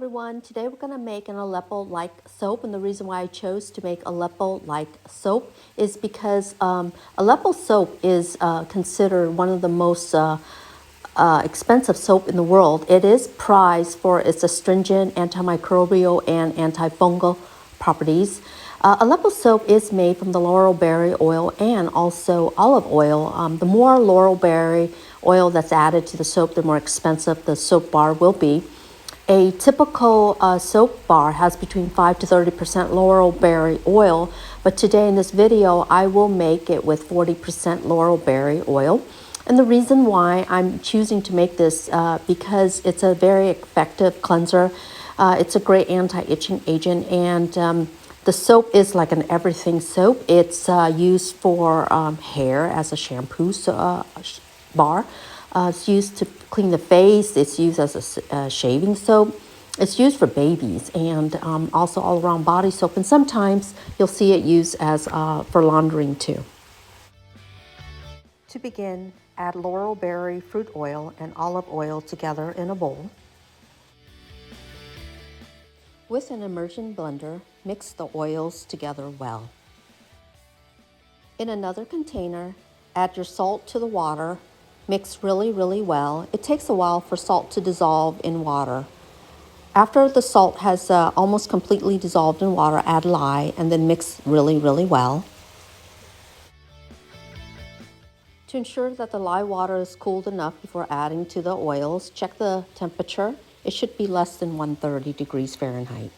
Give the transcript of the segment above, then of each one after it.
everyone. Today we're going to make an Aleppo-like soap, and the reason why I chose to make Aleppo-like soap is because Aleppo soap is considered one of the most expensive soap in the world. It is prized for its astringent, antimicrobial, and antifungal properties. Aleppo soap is made from the laurel berry oil and also olive oil. The more laurel berry oil that's added to the soap, the more expensive the soap bar will be. A typical soap bar has between 5 to 30% laurel berry oil, but today in this video I will make it with 40% laurel berry oil. And the reason why I'm choosing to make this because it's a very effective cleanser. It's a great anti-itching agent, and the soap is like an everything soap. It's used for hair as a shampoo bar. It's used to clean the face. It's used as a shaving soap. It's used for babies and also all around body soap. And sometimes you'll see it used as for laundering too. To begin, add laurel berry fruit oil and olive oil together in a bowl. With an immersion blender, mix the oils together well. In another container, add your salt to the water. Mix really well. It takes a while for salt to dissolve in water. After the salt has almost completely dissolved in water, add lye and then mix really well. To ensure that the lye water is cooled enough before adding to the oils, check the temperature. It should be less than 130 degrees Fahrenheit.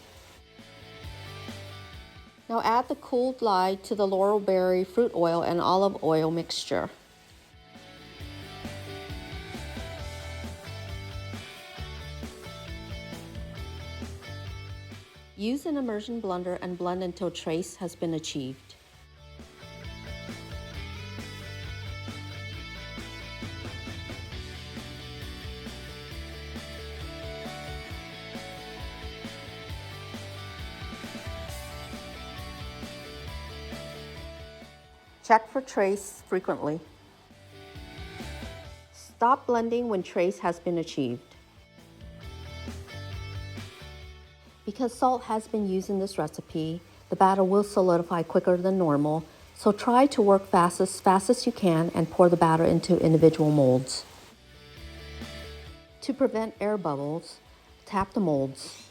Now add the cooled lye to the laurel berry fruit oil and olive oil mixture. Use an immersion blender and blend until trace has been achieved. Check for trace frequently. Stop blending when trace has been achieved. Because salt has been used in this recipe, the batter will solidify quicker than normal, so try to work fast as you can and pour the batter into individual molds. To prevent air bubbles, tap the molds.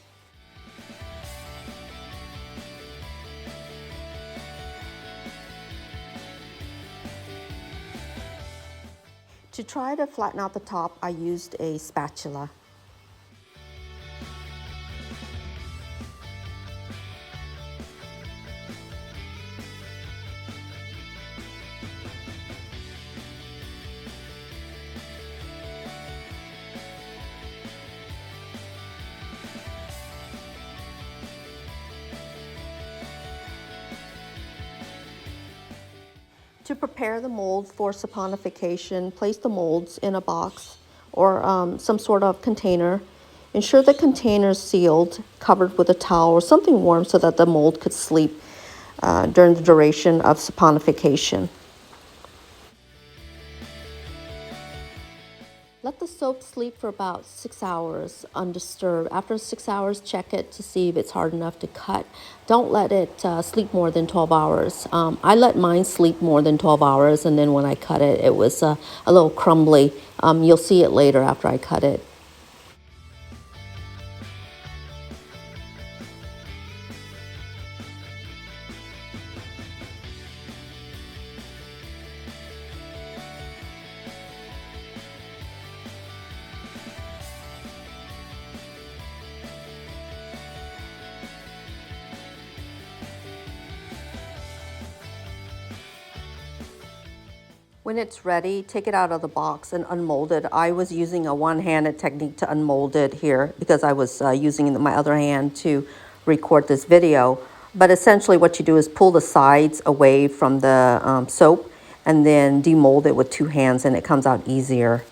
To try to flatten out the top, I used a spatula. To prepare the molds for saponification, place the molds in a box or some sort of container. Ensure the container is sealed, covered with a towel or something warm so that the mold could sleep during the duration of saponification. Let the soap sleep for about 6 hours undisturbed. After 6 hours, check it to see if it's hard enough to cut. Don't let it sleep more than 12 hours. I let mine sleep more than 12 hours, and then when I cut it, it was a little crumbly. You'll see it later after I cut it. When it's ready, take it out of the box and unmold it. I was using a one-handed technique to unmold it here because I was using my other hand to record this video. But essentially what you do is pull the sides away from the soap and then demold it with two hands, and it comes out easier.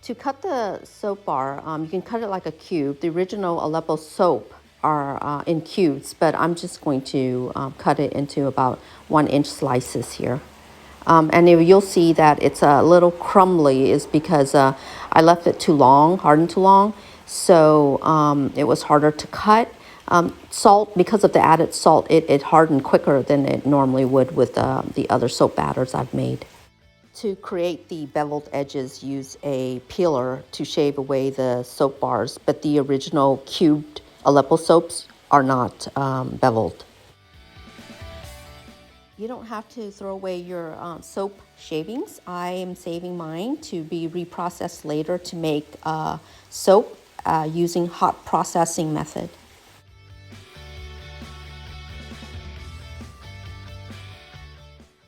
To cut the soap bar, you can cut it like a cube. The original Aleppo soap are in cubes, but I'm just going to cut it into about 1-inch slices here. And you'll see that it's a little crumbly is because I left it too long, hardened too long, so it was harder to cut. Salt, because of the added salt, it hardened quicker than it normally would with the other soap batters I've made. To create the beveled edges, use a peeler to shave away the soap bars, but the original cubed Aleppo soaps are not beveled. You don't have to throw away your soap shavings. I am saving mine to be reprocessed later to make soap using hot processing method.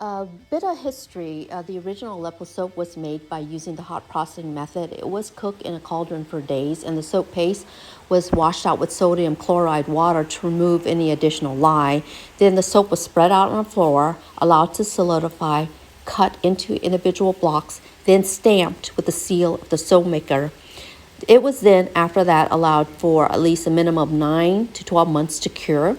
A bit of history, the original Aleppo soap was made by using the hot processing method. It was cooked in a cauldron for days, and the soap paste was washed out with sodium chloride water to remove any additional lye. Then the soap was spread out on the floor, allowed to solidify, cut into individual blocks, then stamped with the seal of the soap maker. It was then, after that, allowed for at least a minimum of 9 to 12 months to cure.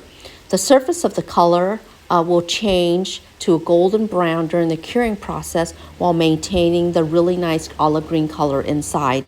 The surface of the color will change to a golden brown during the curing process while maintaining the really nice olive green color inside.